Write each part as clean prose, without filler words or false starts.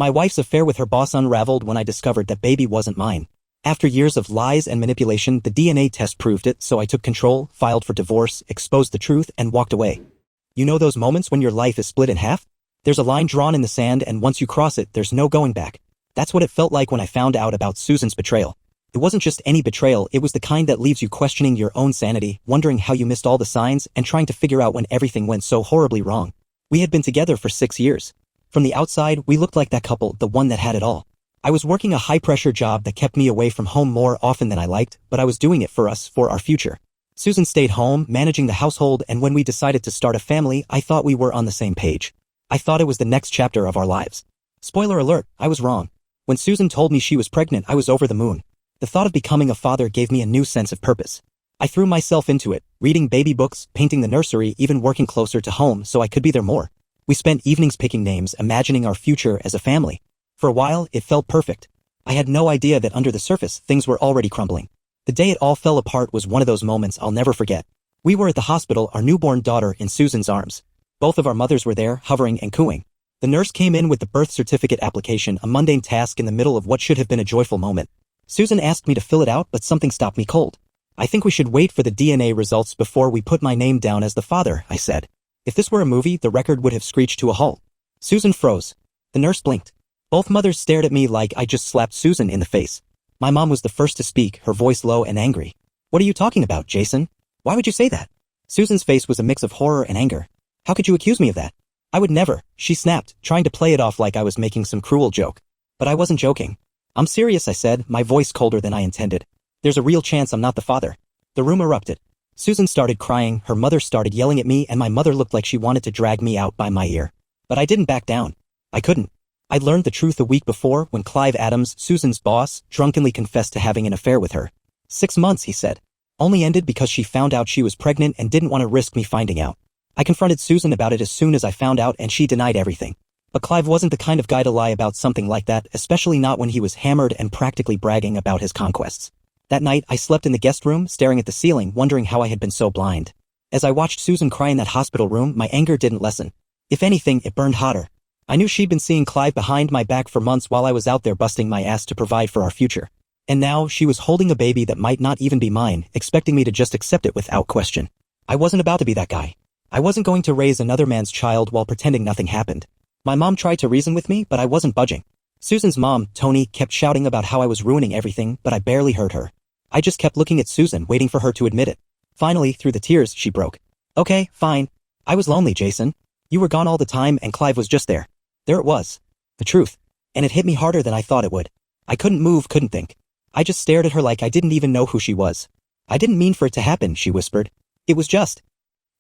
My wife's affair with her boss unraveled when I discovered that baby wasn't mine. After years of lies and manipulation, the DNA test proved it, so I took control, filed for divorce, exposed the truth, and walked away. You know those moments when your life is split in half? There's a line drawn in the sand, and once you cross it, there's no going back. That's what it felt like when I found out about Susan's betrayal. It wasn't just any betrayal, it was the kind that leaves you questioning your own sanity, wondering how you missed all the signs, and trying to figure out when everything went so horribly wrong. We had been together for 6 years. From the outside, we looked like that couple, the one that had it all. I was working a high-pressure job that kept me away from home more often than I liked, but I was doing it for us, for our future. Susan stayed home, managing the household, and when we decided to start a family, I thought we were on the same page. I thought it was the next chapter of our lives. Spoiler alert, I was wrong. When Susan told me she was pregnant, I was over the moon. The thought of becoming a father gave me a new sense of purpose. I threw myself into it, reading baby books, painting the nursery, even working closer to home so I could be there more. We spent evenings picking names, imagining our future as a family. For a while, it felt perfect. I had no idea that under the surface, things were already crumbling. The day it all fell apart was one of those moments I'll never forget. We were at the hospital, our newborn daughter in Susan's arms. Both of our mothers were there, hovering and cooing. The nurse came in with the birth certificate application, a mundane task in the middle of what should have been a joyful moment. Susan asked me to fill it out, but something stopped me cold. I think we should wait for the DNA results before we put my name down as the father, I said. If this were a movie, the record would have screeched to a halt. Susan froze. The nurse blinked. Both mothers stared at me like I just slapped Susan in the face. My mom was the first to speak, her voice low and angry. What are you talking about, Jason? Why would you say that? Susan's face was a mix of horror and anger. How could you accuse me of that? I would never, she snapped, trying to play it off like I was making some cruel joke. But I wasn't joking. I'm serious, I said, my voice colder than I intended. There's a real chance I'm not the father. The room erupted. Susan started crying, her mother started yelling at me, and my mother looked like she wanted to drag me out by my ear. But I didn't back down. I couldn't. I'd learned the truth a week before when Clive Adams, Susan's boss, drunkenly confessed to having an affair with her. 6 months, he said. Only ended because she found out she was pregnant and didn't want to risk me finding out. I confronted Susan about it as soon as I found out, and she denied everything. But Clive wasn't the kind of guy to lie about something like that, especially not when he was hammered and practically bragging about his conquests. That night, I slept in the guest room, staring at the ceiling, wondering how I had been so blind. As I watched Susan cry in that hospital room, my anger didn't lessen. If anything, it burned hotter. I knew she'd been seeing Clive behind my back for months while I was out there busting my ass to provide for our future. And now, she was holding a baby that might not even be mine, expecting me to just accept it without question. I wasn't about to be that guy. I wasn't going to raise another man's child while pretending nothing happened. My mom tried to reason with me, but I wasn't budging. Susan's mom, Tony, kept shouting about how I was ruining everything, but I barely heard her. I just kept looking at Susan, waiting for her to admit it. Finally, through the tears, she broke. Okay, fine. I was lonely, Jason. You were gone all the time and Clive was just there. There it was. The truth. And it hit me harder than I thought it would. I couldn't move, couldn't think. I just stared at her like I didn't even know who she was. I didn't mean for it to happen, she whispered. It was just.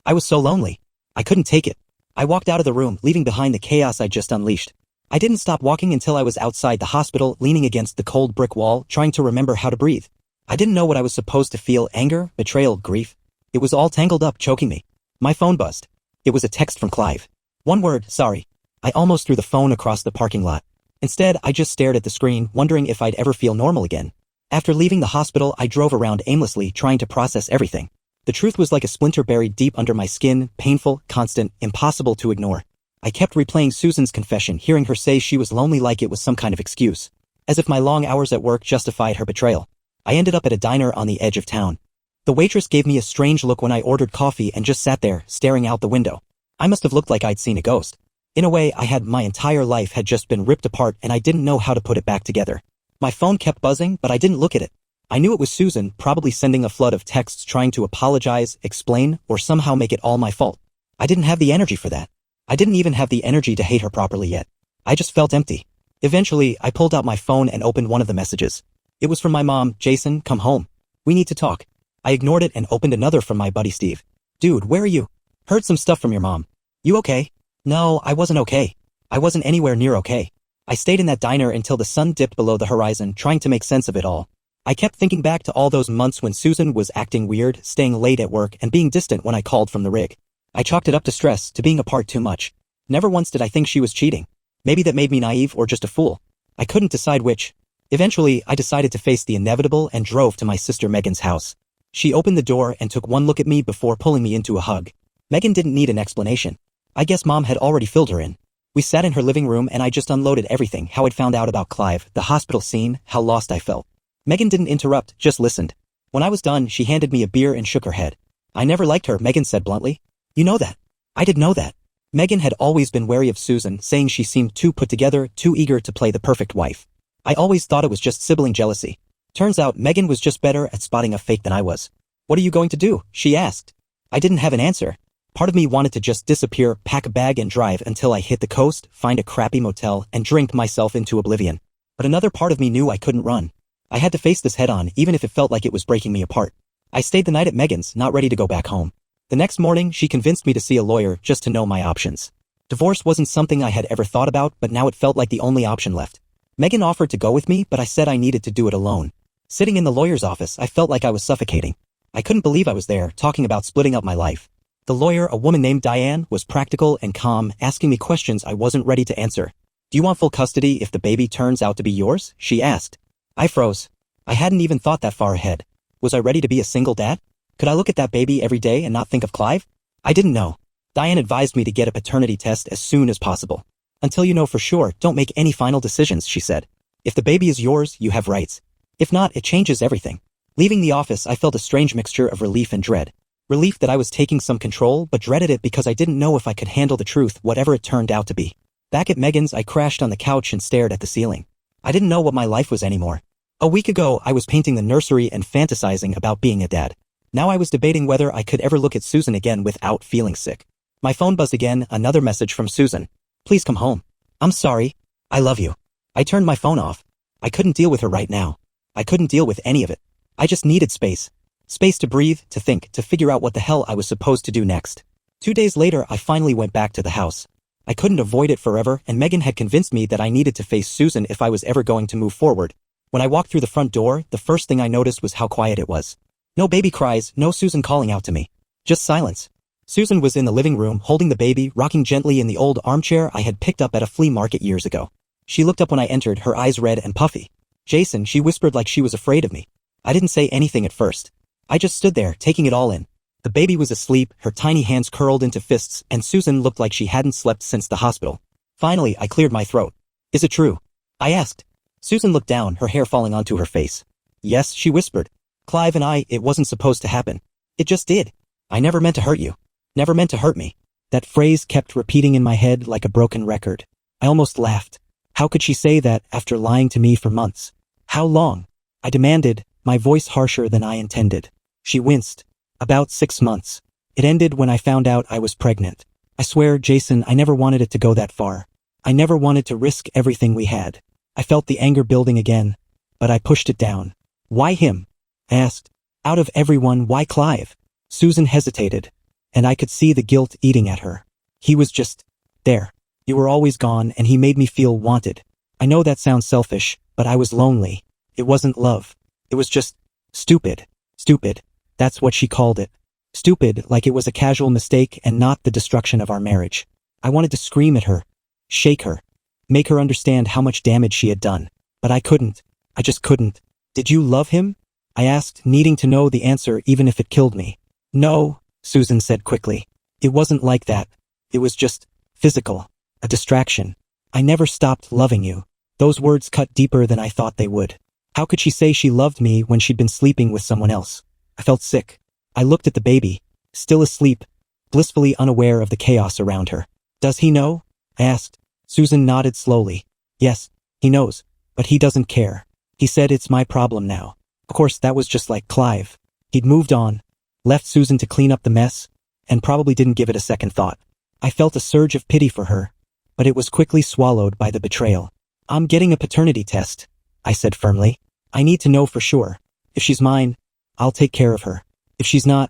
I was so lonely. I couldn't take it. I walked out of the room, leaving behind the chaos I just unleashed. I didn't stop walking until I was outside the hospital, leaning against the cold brick wall, trying to remember how to breathe. I didn't know what I was supposed to feel, anger, betrayal, grief. It was all tangled up, choking me. My phone buzzed. It was a text from Clive. One word, sorry. I almost threw the phone across the parking lot. Instead, I just stared at the screen, wondering if I'd ever feel normal again. After leaving the hospital, I drove around aimlessly, trying to process everything. The truth was like a splinter buried deep under my skin, painful, constant, impossible to ignore. I kept replaying Susan's confession, hearing her say she was lonely like it was some kind of excuse. As if my long hours at work justified her betrayal. I ended up at a diner on the edge of town. The waitress gave me a strange look when I ordered coffee and just sat there, staring out the window. I must have looked like I'd seen a ghost. In a way, my entire life had just been ripped apart and I didn't know how to put it back together. My phone kept buzzing, but I didn't look at it. I knew it was Susan, probably sending a flood of texts trying to apologize, explain, or somehow make it all my fault. I didn't have the energy for that. I didn't even have the energy to hate her properly yet. I just felt empty. Eventually, I pulled out my phone and opened one of the messages. It was from my mom, Jason, come home. We need to talk. I ignored it and opened another from my buddy Steve. Dude, where are you? Heard some stuff from your mom. You okay? No, I wasn't okay. I wasn't anywhere near okay. I stayed in that diner until the sun dipped below the horizon, trying to make sense of it all. I kept thinking back to all those months when Susan was acting weird, staying late at work, and being distant when I called from the rig. I chalked it up to stress, to being apart too much. Never once did I think she was cheating. Maybe that made me naive or just a fool. I couldn't decide which. Eventually, I decided to face the inevitable and drove to my sister Megan's house. She opened the door and took one look at me before pulling me into a hug. Megan didn't need an explanation. I guess Mom had already filled her in. We sat in her living room and I just unloaded everything, how I'd found out about Clive, the hospital scene, how lost I felt. Megan didn't interrupt, just listened. When I was done, she handed me a beer and shook her head. I never liked her, Megan said bluntly. You know that. I did know that. Megan had always been wary of Susan, saying she seemed too put together, too eager to play the perfect wife. I always thought it was just sibling jealousy. Turns out Megan was just better at spotting a fake than I was. What are you going to do? She asked. I didn't have an answer. Part of me wanted to just disappear, pack a bag and drive until I hit the coast, find a crappy motel, and drink myself into oblivion. But another part of me knew I couldn't run. I had to face this head on, even if it felt like it was breaking me apart. I stayed the night at Megan's, not ready to go back home. The next morning, she convinced me to see a lawyer just to know my options. Divorce wasn't something I had ever thought about, but now it felt like the only option left. Megan offered to go with me, but I said I needed to do it alone. Sitting in the lawyer's office, I felt like I was suffocating. I couldn't believe I was there, talking about splitting up my life. The lawyer, a woman named Diane, was practical and calm, asking me questions I wasn't ready to answer. Do you want full custody if the baby turns out to be yours? She asked. I froze. I hadn't even thought that far ahead. Was I ready to be a single dad? Could I look at that baby every day and not think of Clive? I didn't know. Diane advised me to get a paternity test as soon as possible. Until you know for sure, don't make any final decisions, she said. If the baby is yours, you have rights. If not, it changes everything. Leaving the office, I felt a strange mixture of relief and dread. Relief that I was taking some control, but dreaded it because I didn't know if I could handle the truth, whatever it turned out to be. Back at Megan's, I crashed on the couch and stared at the ceiling. I didn't know what my life was anymore. A week ago, I was painting the nursery and fantasizing about being a dad. Now I was debating whether I could ever look at Susan again without feeling sick. My phone buzzed again, another message from Susan. Please come home. I'm sorry. I love you. I turned my phone off. I couldn't deal with her right now. I couldn't deal with any of it. I just needed space. Space to breathe, to think, to figure out what the hell I was supposed to do next. 2 days later, I finally went back to the house. I couldn't avoid it forever, and Megan had convinced me that I needed to face Susan if I was ever going to move forward. When I walked through the front door, the first thing I noticed was how quiet it was. No baby cries, no Susan calling out to me. Just silence. Susan was in the living room, holding the baby, rocking gently in the old armchair I had picked up at a flea market years ago. She looked up when I entered, her eyes red and puffy. Jason, she whispered like she was afraid of me. I didn't say anything at first. I just stood there, taking it all in. The baby was asleep, her tiny hands curled into fists, and Susan looked like she hadn't slept since the hospital. Finally, I cleared my throat. Is it true? I asked. Susan looked down, her hair falling onto her face. Yes, she whispered. Clive and it wasn't supposed to happen. It just did. I never meant to hurt you. Never meant to hurt me. That phrase kept repeating in my head like a broken record. I almost laughed. How could she say that after lying to me for months? How long? I demanded, my voice harsher than I intended. She winced. About 6 months. It ended when I found out I was pregnant. I swear, Jason, I never wanted it to go that far. I never wanted to risk everything we had. I felt the anger building again, but I pushed it down. Why him? I asked. Out of everyone, why Clive? Susan hesitated, and I could see the guilt eating at her. He was just there. You were always gone, and he made me feel wanted. I know that sounds selfish, but I was lonely. It wasn't love. It was just stupid. Stupid. That's what she called it. Stupid, like it was a casual mistake and not the destruction of our marriage. I wanted to scream at her, shake her, make her understand how much damage she had done. But I couldn't. I just couldn't. Did you love him? I asked, needing to know the answer even if it killed me. No, Susan said quickly. It wasn't like that. It was just physical. A distraction. I never stopped loving you. Those words cut deeper than I thought they would. How could she say she loved me when she'd been sleeping with someone else? I felt sick. I looked at the baby, still asleep, blissfully unaware of the chaos around her. Does he know? I asked. Susan nodded slowly. Yes, he knows, but he doesn't care. He said it's my problem now. Of course, that was just like Clive. He'd moved on, left Susan to clean up the mess, and probably didn't give it a second thought. I felt a surge of pity for her, but it was quickly swallowed by the betrayal. I'm getting a paternity test, I said firmly. I need to know for sure. If she's mine, I'll take care of her. If she's not,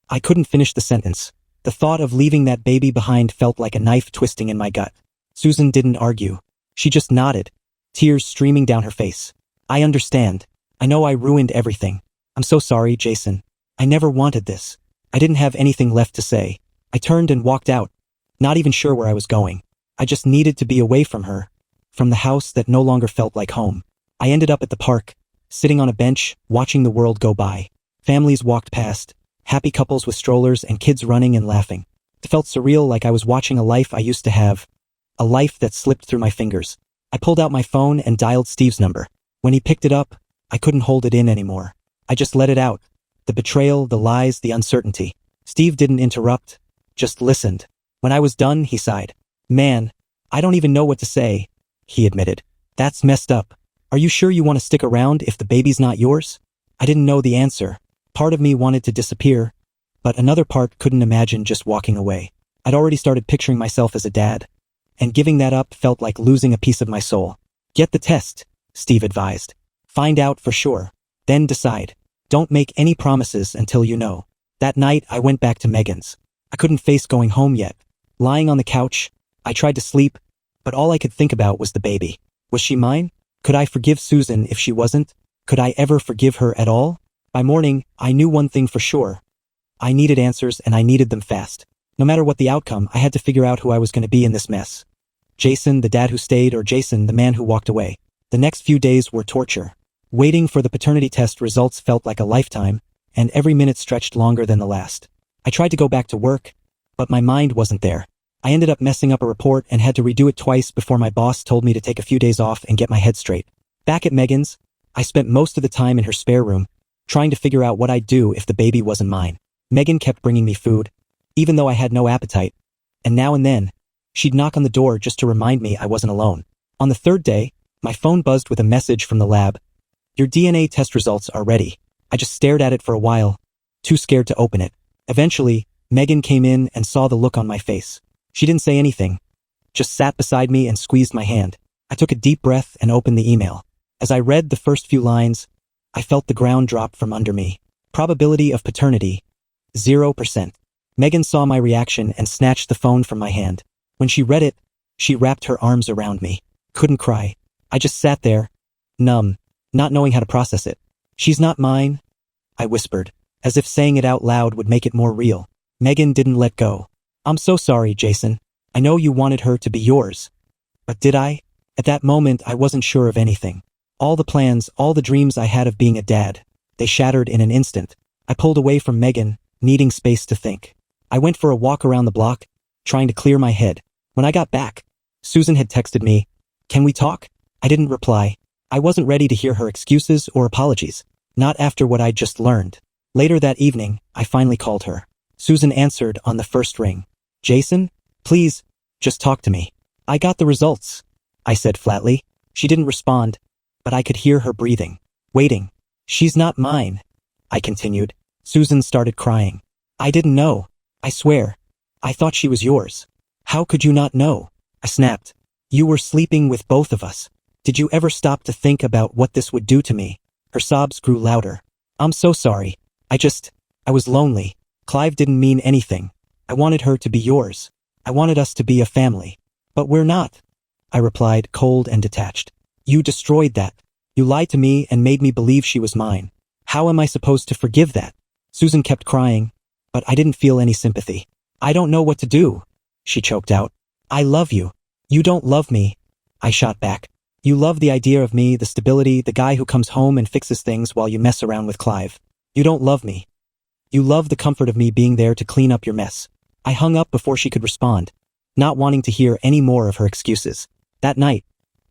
I couldn't finish the sentence. The thought of leaving that baby behind felt like a knife twisting in my gut. Susan didn't argue. She just nodded, tears streaming down her face. I understand. I know I ruined everything. I'm so sorry, Jason. I never wanted this. I didn't have anything left to say. I turned and walked out, not even sure where I was going. I just needed to be away from her, from the house that no longer felt like home. I ended up at the park, sitting on a bench, watching the world go by. Families walked past, happy couples with strollers and kids running and laughing. It felt surreal, like I was watching a life I used to have, A life that slipped through my fingers. I pulled out my phone and dialed Steve's number. When he picked it up, I couldn't hold it in anymore. I just let it out. The betrayal, the lies, the uncertainty. Steve didn't interrupt, just listened. When I was done, he sighed. Man, I don't even know what to say, he admitted. That's messed up. Are you sure you want to stick around if the baby's not yours? I didn't know the answer. Part of me wanted to disappear, but another part couldn't imagine just walking away. I'd already started picturing myself as a dad, and giving that up felt like losing a piece of my soul. Get the test, Steve advised. Find out for sure. Then decide. Don't make any promises until you know. That night, I went back to Megan's. I couldn't face going home yet. Lying on the couch, I tried to sleep, but all I could think about was the baby. Was she mine? Could I forgive Susan if she wasn't? Could I ever forgive her at all? By morning, I knew one thing for sure. I needed answers, and I needed them fast. No matter what the outcome, I had to figure out who I was going to be in this mess. Jason, the dad who stayed, or Jason, the man who walked away. The next few days were torture. Waiting for the paternity test results felt like a lifetime, and every minute stretched longer than the last. I tried to go back to work, but my mind wasn't there. I ended up messing up a report and had to redo it twice before my boss told me to take a few days off and get my head straight. Back at Megan's, I spent most of the time in her spare room, trying to figure out what I'd do if the baby wasn't mine. Megan kept bringing me food, even though I had no appetite, and now and then, she'd knock on the door just to remind me I wasn't alone. On the third day, my phone buzzed with a message from the lab. Your DNA test results are ready. I just stared at it for a while, too scared to open it. Eventually, Megan came in and saw the look on my face. She didn't say anything, just sat beside me and squeezed my hand. I took a deep breath and opened the email. As I read the first few lines, I felt the ground drop from under me. Probability of paternity, 0%. Megan saw my reaction and snatched the phone from my hand. When she read it, she wrapped her arms around me. Couldn't cry. I just sat there, numb, not knowing how to process it. She's not mine, I whispered, as if saying it out loud would make it more real. Megan didn't let go. I'm so sorry, Jason. I know you wanted her to be yours. But did I? At that moment, I wasn't sure of anything. All the plans, all the dreams I had of being a dad, they shattered in an instant. I pulled away from Megan, needing space to think. I went for a walk around the block, trying to clear my head. When I got back, Susan had texted me, "Can we talk?" I didn't reply. I wasn't ready to hear her excuses or apologies. Not after what I'd just learned. Later that evening, I finally called her. Susan answered on the first ring. Jason, please, just talk to me. I got the results, I said flatly. She didn't respond, but I could hear her breathing, waiting. She's not mine, I continued. Susan started crying. I didn't know. I swear. I thought she was yours. How could you not know? I snapped. You were sleeping with both of us. Did you ever stop to think about what this would do to me? Her sobs grew louder. I'm so sorry. I was lonely. Clive didn't mean anything. I wanted her to be yours. I wanted us to be a family. But we're not, I replied, cold and detached. You destroyed that. You lied to me and made me believe she was mine. How am I supposed to forgive that? Susan kept crying, but I didn't feel any sympathy. I don't know what to do, she choked out. I love you. You don't love me, I shot back. You love the idea of me, the stability, the guy who comes home and fixes things while you mess around with Clive. You don't love me. You love the comfort of me being there to clean up your mess. I hung up before she could respond, not wanting to hear any more of her excuses. That night,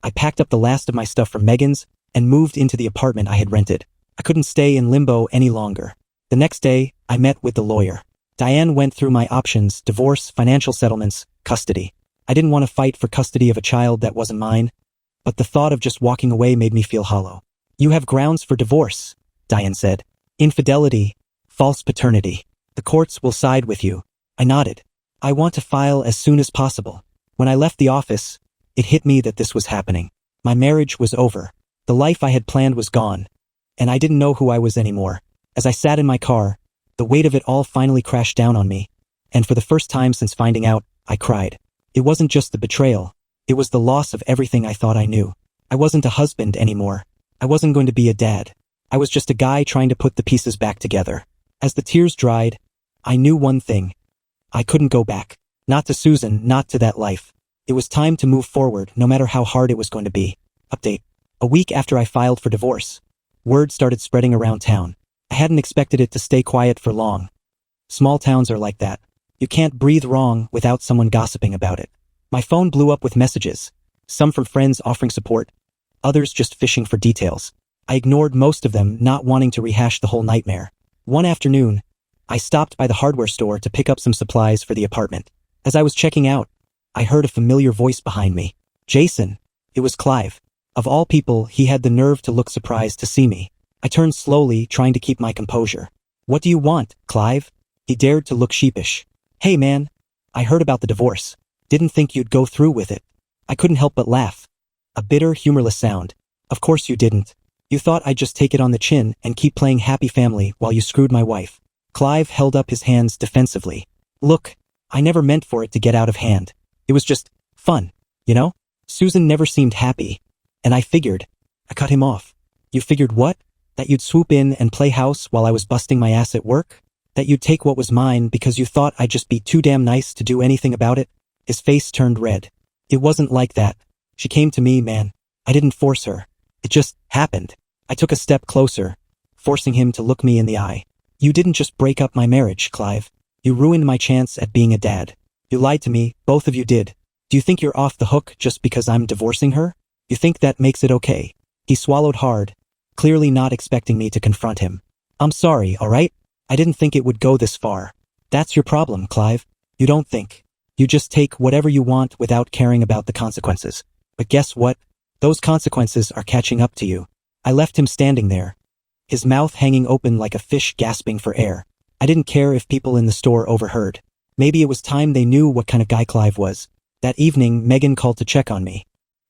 I packed up the last of my stuff from Megan's and moved into the apartment I had rented. I couldn't stay in limbo any longer. The next day, I met with the lawyer. Diane went through my options: divorce, financial settlements, custody. I didn't want to fight for custody of a child that wasn't mine, but the thought of just walking away made me feel hollow. You have grounds for divorce, Diane said. Infidelity, false paternity. The courts will side with you. I nodded. I want to file as soon as possible. When I left the office, it hit me that this was happening. My marriage was over. The life I had planned was gone, and I didn't know who I was anymore. As I sat in my car, the weight of it all finally crashed down on me, and for the first time since finding out, I cried. It wasn't just the betrayal. It was the loss of everything I thought I knew. I wasn't a husband anymore. I wasn't going to be a dad. I was just a guy trying to put the pieces back together. As the tears dried, I knew one thing. I couldn't go back. Not to Susan, not to that life. It was time to move forward, no matter how hard it was going to be. Update. A week after I filed for divorce, word started spreading around town. I hadn't expected it to stay quiet for long. Small towns are like that. You can't breathe wrong without someone gossiping about it. My phone blew up with messages. Some from friends offering support, others just fishing for details. I ignored most of them, not wanting to rehash the whole nightmare. One afternoon, I stopped by the hardware store to pick up some supplies for the apartment. As I was checking out, I heard a familiar voice behind me. Jason. It was Clive. Of all people, he had the nerve to look surprised to see me. I turned slowly, trying to keep my composure. What do you want, Clive? He dared to look sheepish. Hey man, I heard about the divorce. Didn't think you'd go through with it. I couldn't help but laugh. A bitter, humorless sound. Of course you didn't. You thought I'd just take it on the chin and keep playing happy family while you screwed my wife. Clive held up his hands defensively. Look, I never meant for it to get out of hand. It was just fun, you know? Susan never seemed happy. And I figured. I cut him off. You figured what? That you'd swoop in and play house while I was busting my ass at work? That you'd take what was mine because you thought I'd just be too damn nice to do anything about it? His face turned red. It wasn't like that. She came to me, man. I didn't force her. It just happened. I took a step closer, forcing him to look me in the eye. You didn't just break up my marriage, Clive. You ruined my chance at being a dad. You lied to me, both of you did. Do you think you're off the hook just because I'm divorcing her? You think that makes it okay? He swallowed hard, clearly not expecting me to confront him. I'm sorry, alright? I didn't think it would go this far. That's your problem, Clive. You don't think. You just take whatever you want without caring about the consequences. But guess what? Those consequences are catching up to you. I left him standing there, his mouth hanging open like a fish gasping for air. I didn't care if people in the store overheard. Maybe it was time they knew what kind of guy Clive was. That evening, Megan called to check on me.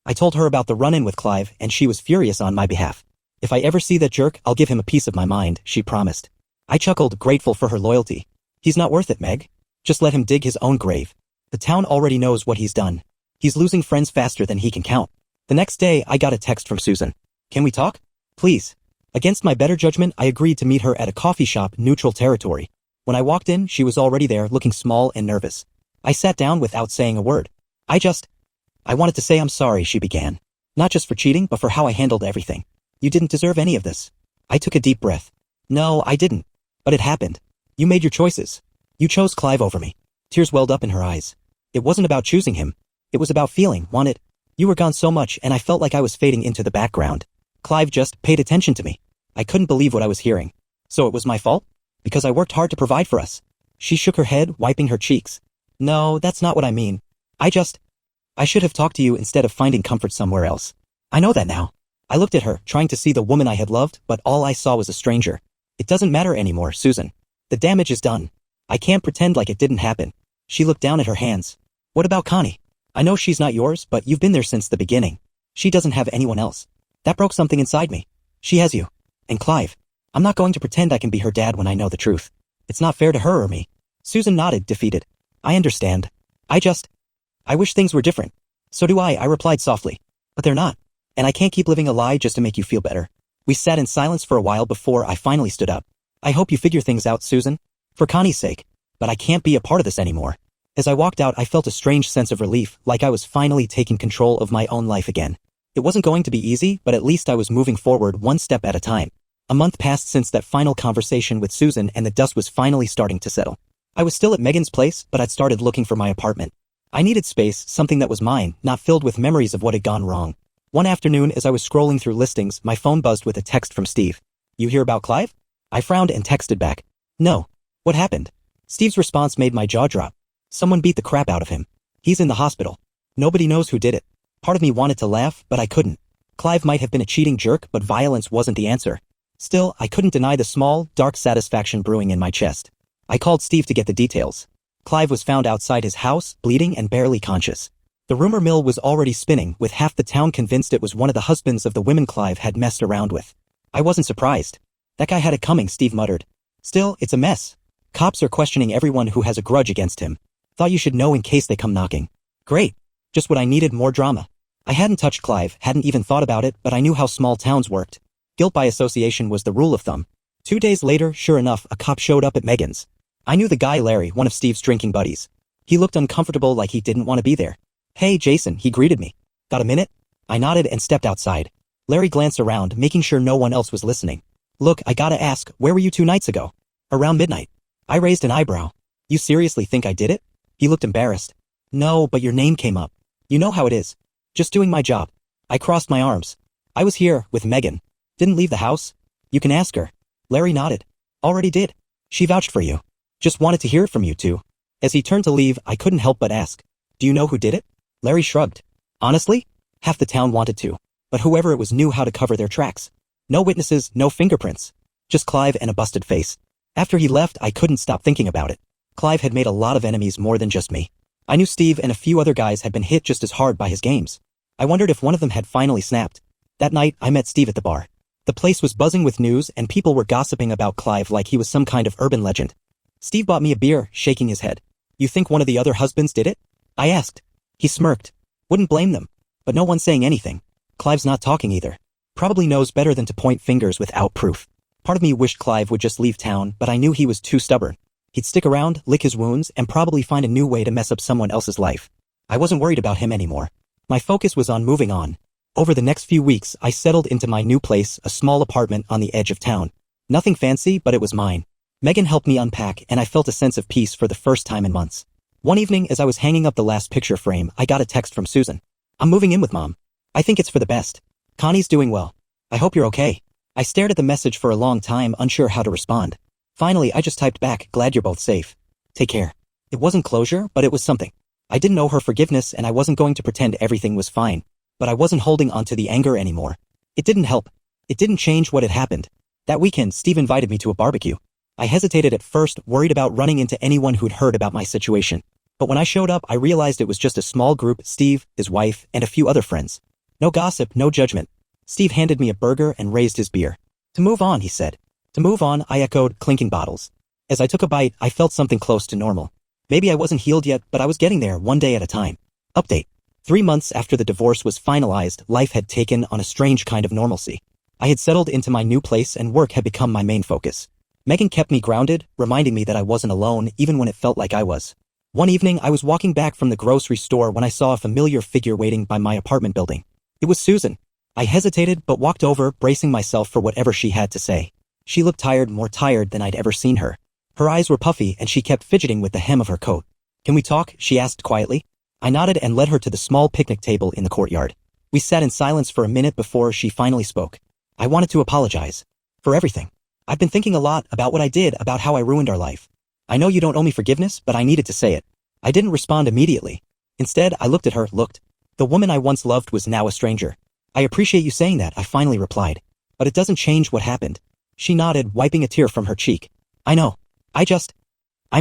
I told her about the run-in with Clive, and she was furious on my behalf. If I ever see that jerk, I'll give him a piece of my mind, she promised. I chuckled, grateful for her loyalty. He's not worth it, Meg. Just let him dig his own grave. The town already knows what he's done. He's losing friends faster than he can count. The next day, I got a text from Susan. Can we talk? Please. Against my better judgment, I agreed to meet her at a coffee shop, neutral territory. When I walked in, she was already there, looking small and nervous. I sat down without saying a word. I wanted to say I'm sorry, she began. Not just for cheating, but for how I handled everything. You didn't deserve any of this. I took a deep breath. No, I didn't. But it happened. You made your choices. You chose Clive over me. Tears welled up in her eyes. It wasn't about choosing him. It was about feeling, wanted. You were gone so much and I felt like I was fading into the background. Clive just paid attention to me. I couldn't believe what I was hearing. So it was my fault? Because I worked hard to provide for us. She shook her head, wiping her cheeks. No, that's not what I mean. I should have talked to you instead of finding comfort somewhere else. I know that now. I looked at her, trying to see the woman I had loved, but all I saw was a stranger. It doesn't matter anymore, Susan. The damage is done. I can't pretend like it didn't happen. She looked down at her hands. What about Connie? I know she's not yours, but you've been there since the beginning. She doesn't have anyone else. That broke something inside me. She has you. And Clive. I'm not going to pretend I can be her dad when I know the truth. It's not fair to her or me. Susan nodded, defeated. I understand. I wish things were different. So do I replied softly. But they're not. And I can't keep living a lie just to make you feel better. We sat in silence for a while before I finally stood up. I hope you figure things out, Susan. For Connie's sake. But I can't be a part of this anymore. As I walked out, I felt a strange sense of relief, like I was finally taking control of my own life again. It wasn't going to be easy, but at least I was moving forward one step at a time. A month passed since that final conversation with Susan and the dust was finally starting to settle. I was still at Megan's place, but I'd started looking for my apartment. I needed space, something that was mine, not filled with memories of what had gone wrong. One afternoon, as I was scrolling through listings, my phone buzzed with a text from Steve. You hear about Clive? I frowned and texted back. No. What happened? Steve's response made my jaw drop. Someone beat the crap out of him. He's in the hospital. Nobody knows who did it. Part of me wanted to laugh, but I couldn't. Clive might have been a cheating jerk, but violence wasn't the answer. Still, I couldn't deny the small, dark satisfaction brewing in my chest. I called Steve to get the details. Clive was found outside his house, bleeding and barely conscious. The rumor mill was already spinning, with half the town convinced it was one of the husbands of the women Clive had messed around with. I wasn't surprised. That guy had it coming, Steve muttered. Still, it's a mess. Cops are questioning everyone who has a grudge against him. Thought you should know in case they come knocking. Great. Just what I needed, more drama. I hadn't touched Clive, hadn't even thought about it, but I knew how small towns worked. Guilt by association was the rule of thumb. 2 days later, sure enough, a cop showed up at Megan's. I knew the guy, Larry, one of Steve's drinking buddies. He looked uncomfortable, like he didn't want to be there. Hey, Jason, he greeted me. Got a minute? I nodded and stepped outside. Larry glanced around, making sure no one else was listening. Look, I gotta ask, where were you 2 nights ago? Around midnight. I raised an eyebrow. You seriously think I did it? He looked embarrassed. No, but your name came up. You know how it is. Just doing my job. I crossed my arms. I was here, with Megan. Didn't leave the house. You can ask her. Larry nodded. Already did. She vouched for you. Just wanted to hear it from you too. As he turned to leave, I couldn't help but ask. Do you know who did it? Larry shrugged. Honestly? Half the town wanted to. But whoever it was knew how to cover their tracks. No witnesses, no fingerprints. Just Clive and a busted face. After he left, I couldn't stop thinking about it. Clive had made a lot of enemies more than just me. I knew Steve and a few other guys had been hit just as hard by his games. I wondered if one of them had finally snapped. That night, I met Steve at the bar. The place was buzzing with news and people were gossiping about Clive like he was some kind of urban legend. Steve bought me a beer, shaking his head. You think one of the other husbands did it? I asked. He smirked. Wouldn't blame them. But no one's saying anything. Clive's not talking either. Probably knows better than to point fingers without proof. Part of me wished Clive would just leave town, but I knew he was too stubborn. He'd stick around, lick his wounds, and probably find a new way to mess up someone else's life. I wasn't worried about him anymore. My focus was on moving on. Over the next few weeks, I settled into my new place, a small apartment on the edge of town. Nothing fancy, but it was mine. Megan helped me unpack, and I felt a sense of peace for the first time in months. One evening, as I was hanging up the last picture frame, I got a text from Susan. I'm moving in with Mom. I think it's for the best. Connie's doing well. I hope you're okay. I stared at the message for a long time, unsure how to respond. Finally, I just typed back, glad you're both safe. Take care. It wasn't closure, but it was something. I didn't owe her forgiveness and I wasn't going to pretend everything was fine. But I wasn't holding onto the anger anymore. It didn't help. It didn't change what had happened. That weekend, Steve invited me to a barbecue. I hesitated at first, worried about running into anyone who'd heard about my situation. But when I showed up, I realized it was just a small group, Steve, his wife, and a few other friends. No gossip, no judgment. Steve handed me a burger and raised his beer. To move on, he said. To move on, I echoed, clinking bottles. As I took a bite, I felt something close to normal. Maybe I wasn't healed yet, but I was getting there, one day at a time. Update. 3 months after the divorce was finalized, life had taken on a strange kind of normalcy. I had settled into my new place and work had become my main focus. Megan kept me grounded, reminding me that I wasn't alone even when it felt like I was. One evening, I was walking back from the grocery store when I saw a familiar figure waiting by my apartment building. It was Susan. I hesitated but walked over, bracing myself for whatever she had to say. She looked tired, more tired than I'd ever seen her. Her eyes were puffy and she kept fidgeting with the hem of her coat. Can we talk? She asked quietly. I nodded and led her to the small picnic table in the courtyard. We sat in silence for a minute before she finally spoke. I wanted to apologize. For everything. I've been thinking a lot about what I did, about how I ruined our life. I know you don't owe me forgiveness, but I needed to say it. I didn't respond immediately. Instead, I looked at her, The woman I once loved was now a stranger. I appreciate you saying that, I finally replied. But it doesn't change what happened. She nodded, wiping a tear from her cheek. I know. I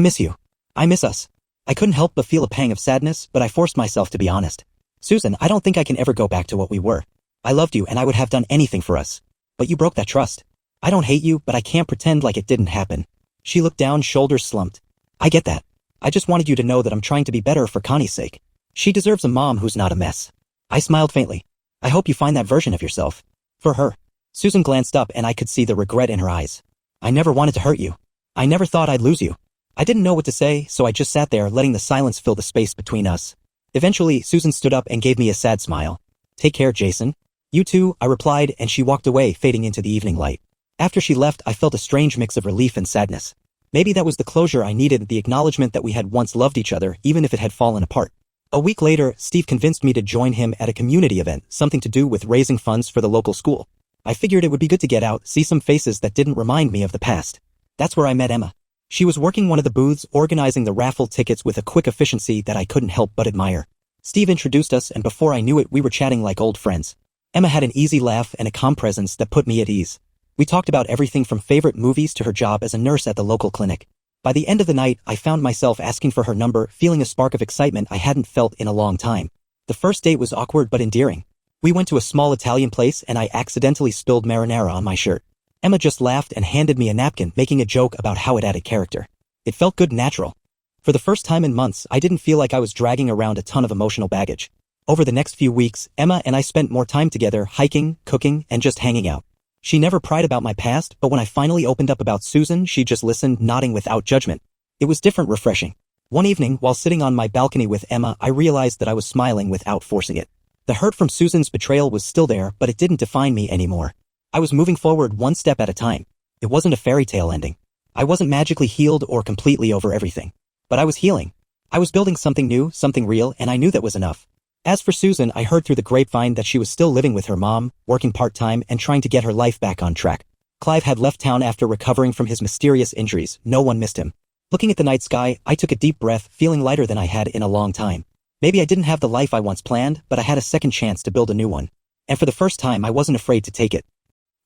miss you. I miss us. I couldn't help but feel a pang of sadness, but I forced myself to be honest. Susan, I don't think I can ever go back to what we were. I loved you and I would have done anything for us. But you broke that trust. I don't hate you, but I can't pretend like it didn't happen. She looked down, shoulders slumped. I get that. I just wanted you to know that I'm trying to be better for Connie's sake. She deserves a mom who's not a mess. I smiled faintly. I hope you find that version of yourself. For her. Susan glanced up and I could see the regret in her eyes. I never wanted to hurt you. I never thought I'd lose you. I didn't know what to say, so I just sat there letting the silence fill the space between us. Eventually, Susan stood up and gave me a sad smile. Take care, Jason. You too, I replied, and she walked away, fading into the evening light. After she left, I felt a strange mix of relief and sadness. Maybe that was the closure I needed, the acknowledgement that we had once loved each other, even if it had fallen apart. A week later, Steve convinced me to join him at a community event, something to do with raising funds for the local school. I figured it would be good to get out, see some faces that didn't remind me of the past. That's where I met Emma. She was working one of the booths, organizing the raffle tickets with a quick efficiency that I couldn't help but admire. Steve introduced us, and before I knew it, we were chatting like old friends. Emma had an easy laugh and a calm presence that put me at ease. We talked about everything from favorite movies to her job as a nurse at the local clinic. By the end of the night, I found myself asking for her number, feeling a spark of excitement I hadn't felt in a long time. The first date was awkward but endearing. We went to a small Italian place and I accidentally spilled marinara on my shirt. Emma just laughed and handed me a napkin, making a joke about how it added character. It felt good and natural. For the first time in months, I didn't feel like I was dragging around a ton of emotional baggage. Over the next few weeks, Emma and I spent more time together, hiking, cooking, and just hanging out. She never pried about my past, but when I finally opened up about Susan, she just listened, nodding without judgment. It was different, refreshing. One evening, while sitting on my balcony with Emma, I realized that I was smiling without forcing it. The hurt from Susan's betrayal was still there, but it didn't define me anymore. I was moving forward one step at a time. It wasn't a fairy tale ending. I wasn't magically healed or completely over everything. But I was healing. I was building something new, something real, and I knew that was enough. As for Susan, I heard through the grapevine that she was still living with her mom, working part-time and trying to get her life back on track. Clive had left town after recovering from his mysterious injuries. No one missed him. Looking at the night sky, I took a deep breath, feeling lighter than I had in a long time. Maybe I didn't have the life I once planned, but I had a second chance to build a new one. And for the first time I wasn't afraid to take it.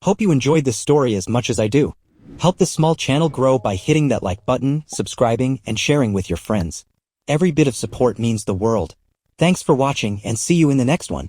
Hope you enjoyed this story as much as I do. Help this small channel grow by hitting that like button, subscribing, and sharing with your friends. Every bit of support means the world. Thanks for watching and see you in the next one.